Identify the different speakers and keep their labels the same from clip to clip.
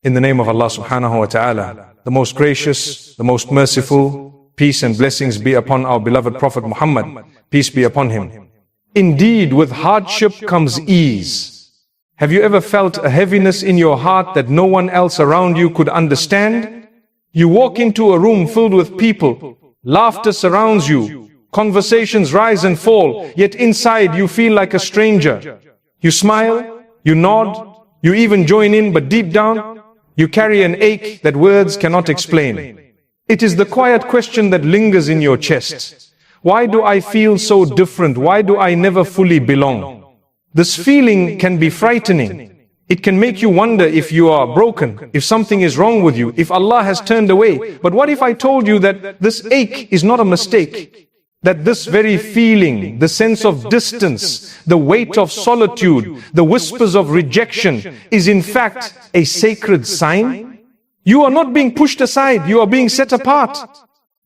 Speaker 1: In the name of Allah subhanahu wa ta'ala, the most gracious, the most merciful, peace and blessings be upon our beloved Prophet Muhammad, peace be upon him. Indeed, with hardship comes ease. Have you ever felt a heaviness in your heart that no one else around you could understand? You walk into a room filled with people, laughter surrounds you, conversations rise and fall, yet inside you feel like a stranger. You smile, you nod, you even join in, but deep down, you carry an ache that words cannot explain. It is the quiet question that lingers in your chest. Why do I feel so different? Why do I never fully belong? This feeling can be frightening. It can make you wonder if you are broken, if something is wrong with you, if Allah has turned away. But what if I told you that this ache is not a mistake? That this very feeling, the sense of distance, the weight of solitude, the whispers of rejection is in fact a sacred sign? You are not being pushed aside, you are being set apart.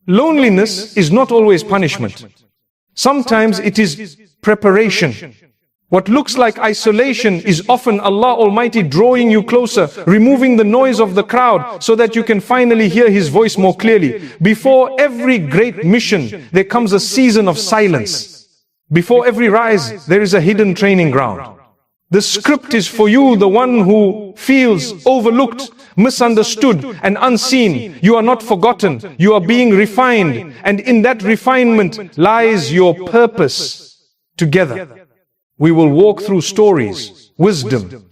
Speaker 1: Loneliness is not always punishment. Sometimes it is preparation. What looks like isolation is often Allah Almighty drawing you closer, removing the noise of the crowd so that you can finally hear His voice more clearly. Before every great mission, there comes a season of silence. Before every rise, there is a hidden training ground. The script is for you, the one who feels overlooked, misunderstood and unseen. You are not forgotten, you are being refined, and in that refinement lies your purpose. Together we will walk through stories, wisdom,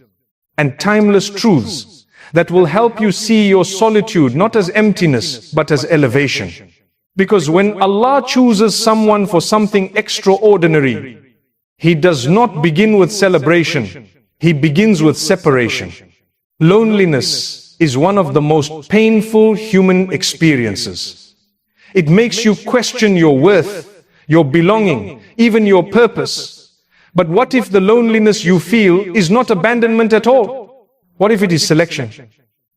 Speaker 1: and timeless truths that will help you see your solitude not as emptiness, but as elevation. Because when Allah chooses someone for something extraordinary, He does not begin with celebration, He begins with separation. Loneliness is one of the most painful human experiences. It makes you question your worth, your belonging, even your purpose. But what if the loneliness you feel is not abandonment at all? What if it is selection?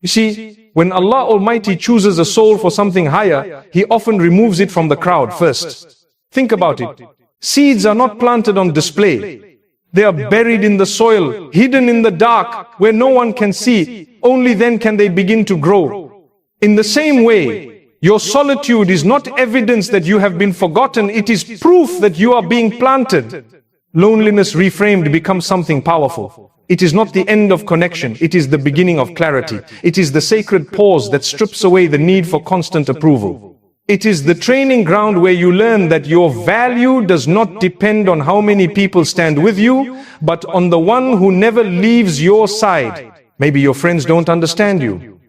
Speaker 1: You see, when Allah Almighty chooses a soul for something higher, He often removes it from the crowd first. Think about it. Seeds are not planted on display. They are buried in the soil, hidden in the dark, where no one can see. Only then can they begin to grow. In the same way, your solitude is not evidence that you have been forgotten. It is proof that you are being planted. Loneliness reframed becomes something powerful. It is not the end of connection, it is the beginning of clarity. It is the sacred pause that strips away the need for constant approval. It is the training ground where you learn that your value does not depend on how many people stand with you, but on the one who never leaves your side. Maybe your friends don't understand you.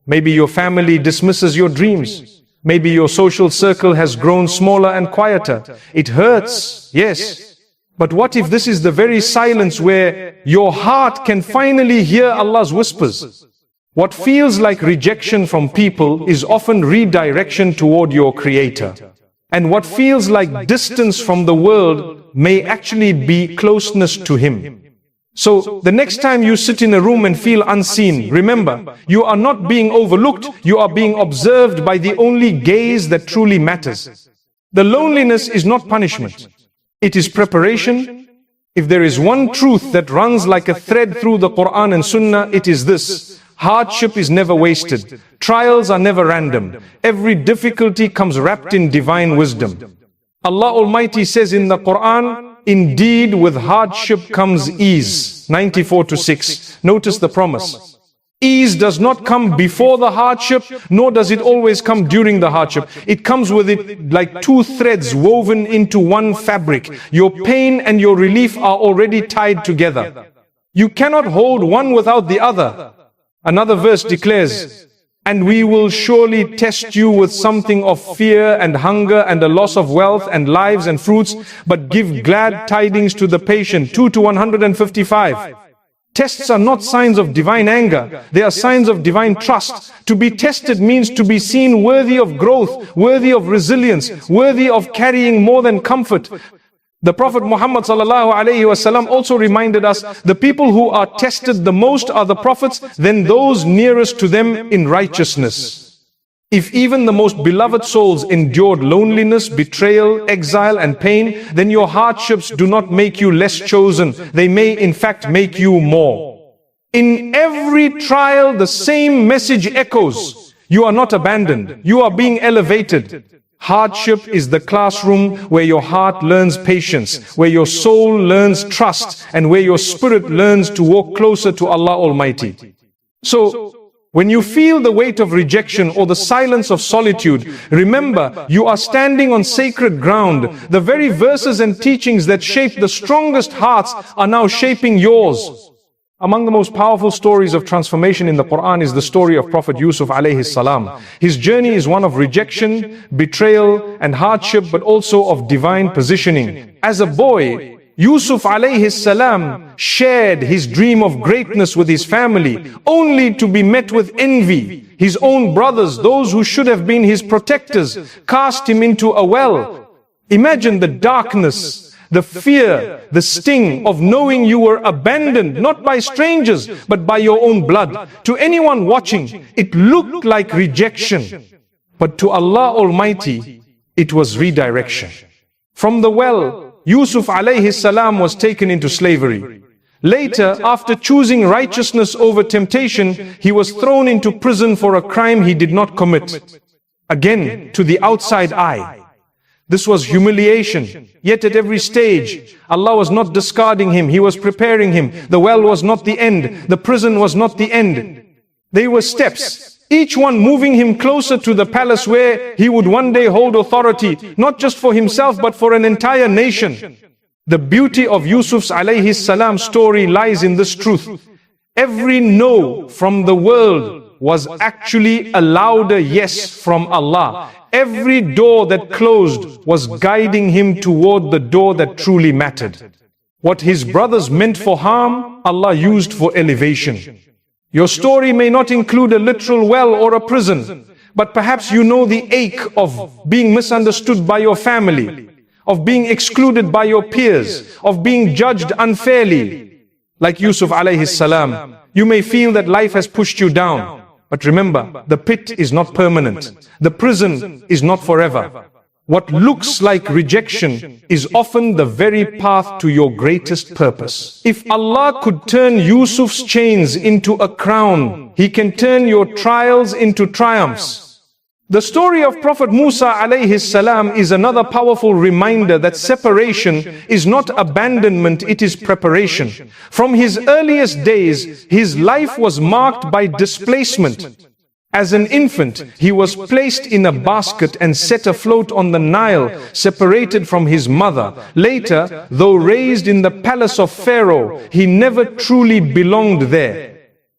Speaker 1: Maybe your family dismisses your dreams. Maybe your social circle has grown smaller and quieter. It hurts, yes. But what if this is the very silence where your heart can finally hear Allah's whispers? What feels like rejection from people is often redirection toward your Creator. And what feels like distance from the world may actually be closeness to Him. So the next time you sit in a room and feel unseen, remember, you are not being overlooked, you are being observed by the only gaze that truly matters. The loneliness is not punishment. It is preparation. If there is one truth that runs like a thread through the Quran and Sunnah, it is this: hardship is never wasted. Trials are never random. Every difficulty comes wrapped in divine wisdom. Allah Almighty says in the Quran, indeed with hardship comes ease. 94-6. Notice the promise. Ease does not come before the hardship, nor does it always come during the hardship. It comes with it like two threads woven into one fabric. Your pain and your relief are already tied together. You cannot hold one without the other. Another verse declares, and we will surely test you with something of fear and hunger and a loss of wealth and lives and fruits, but give glad tidings to the patient. 2-155. Tests are not signs of divine anger, they are signs of divine trust. To be tested means to be seen worthy of growth, worthy of resilience, worthy of carrying more than comfort. The Prophet Muhammad ﷺ also reminded us, the people who are tested the most are the prophets, then those nearest to them in righteousness. If even the most beloved souls endured loneliness, betrayal, exile and pain, then your hardships do not make you less chosen. They may in fact make you more. In every trial, the same message echoes. You are not abandoned. You are being elevated. Hardship is the classroom where your heart learns patience, where your soul learns trust, and where your spirit learns to walk closer to Allah Almighty. So, when you feel the weight of rejection or the silence of solitude, remember you are standing on sacred ground. The very verses and teachings that shape the strongest hearts are now shaping yours. Among the most powerful stories of transformation in the Quran is the story of Prophet Yusuf alayhi salam. His journey is one of rejection, betrayal, and hardship, but also of divine positioning. As a boy, Yusuf alayhi salam shared his dream of greatness with his family, only to be met with envy. His own brothers, those who should have been his protectors, cast him into a well. Imagine the darkness, the fear, the sting of knowing you were abandoned, not by strangers, but by your own blood. To anyone watching, it looked like rejection. But to Allah Almighty, it was redirection. From the well, Yusuf alayhi salam was taken into slavery. Later, after choosing righteousness over temptation, he was thrown into prison for a crime he did not commit. Again, to the outside eye, this was humiliation. Yet at every stage, Allah was not discarding him. He was preparing him. The well was not the end. The prison was not the end. They were steps, each one moving him closer to the palace where he would one day hold authority, not just for himself, but for an entire nation. The beauty of Yusuf's alayhi salam story lies in this truth. Every no from the world was actually a louder yes from Allah. Every door that closed was guiding him toward the door that truly mattered. What his brothers meant for harm, Allah used for elevation. Your story may not include a literal well or a prison, but perhaps you know the ache of being misunderstood by your family, of being excluded by your peers, of being judged unfairly. Like Yusuf alayhi salam, you may feel that life has pushed you down. But remember, the pit is not permanent. The prison is not forever. What looks like rejection is often the very path to your greatest purpose. If Allah could turn Yusuf's chains into a crown, He can turn your trials into triumphs. The story of Prophet Musa alayhi salam is another powerful reminder that separation is not abandonment, it is preparation. From his earliest days, his life was marked by displacement. As an infant, he was placed in a basket and set afloat on the Nile, separated from his mother. Later, though raised in the palace of Pharaoh, he never truly belonged there.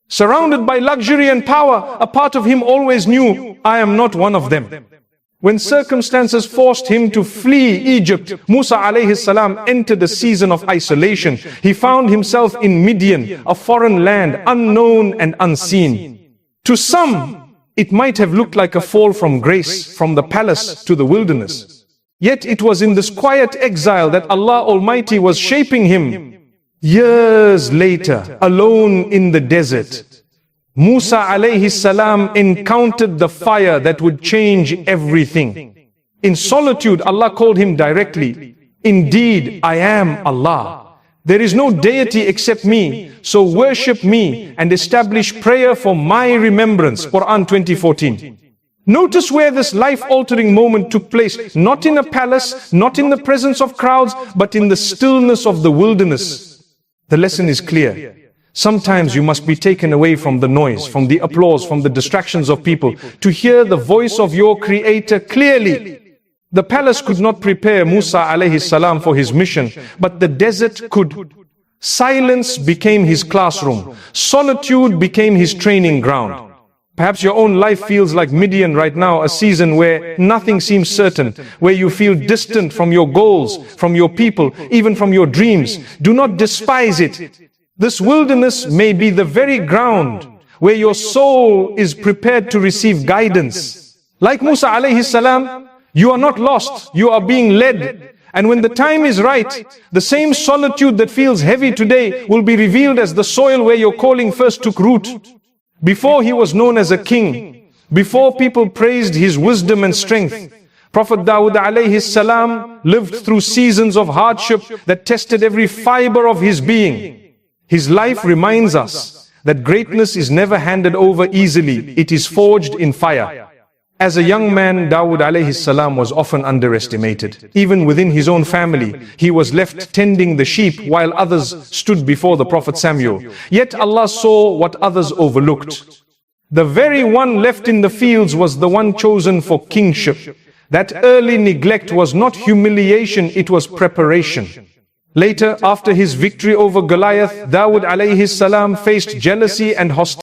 Speaker 1: Surrounded by luxury and power, a part of him always knew, I am not one of them. When circumstances forced him to flee Egypt, Musa alayhi salam entered a season of isolation. He found himself in Midian, a foreign land, unknown and unseen. To some, it might have looked like a fall from grace, from the palace to the wilderness. Yet it was in this quiet exile that Allah Almighty was shaping him. Years later, alone in the desert, Musa alayhi salam encountered the fire that would change everything. In solitude, Allah called him directly, Indeed, I am Allah. There is no deity except me, so worship me and establish prayer for my remembrance. Quran 20:14. Notice where this life-altering moment took place, not in a palace, not in the presence of crowds, but in the stillness of the wilderness. The lesson is clear. Sometimes you must be taken away from the noise, from the applause, from the distractions of people, to hear the voice of your Creator clearly. The palace could not prepare Musa alayhi salam for his mission, but the desert could. Silence became his classroom. Solitude became his training ground. Perhaps your own life feels like Midian right now, a season where nothing seems certain, where you feel distant from your goals, from your people, even from your dreams. Do not despise it. This wilderness may be the very ground where your soul is prepared to receive guidance. Like Musa alayhi salam, you are not lost, you are being led. And when the time is right, the same solitude that feels heavy today will be revealed as the soil where your calling first took root. Before he was known as a king, before people praised his wisdom and strength, Prophet Dawood alayhi salam lived through seasons of hardship that tested every fiber of his being. His life reminds us that greatness is never handed over easily, it is forged in fire. As a young man, Dawood alayhi salam was often underestimated. Even within his own family, he was left tending the sheep while others stood before the Prophet Samuel. Yet Allah saw what others overlooked. The very one left in the fields was the one chosen for kingship. That early neglect was not humiliation, it was preparation. Later, after his victory over Goliath, Dawood alayhi salam faced jealousy and hostility.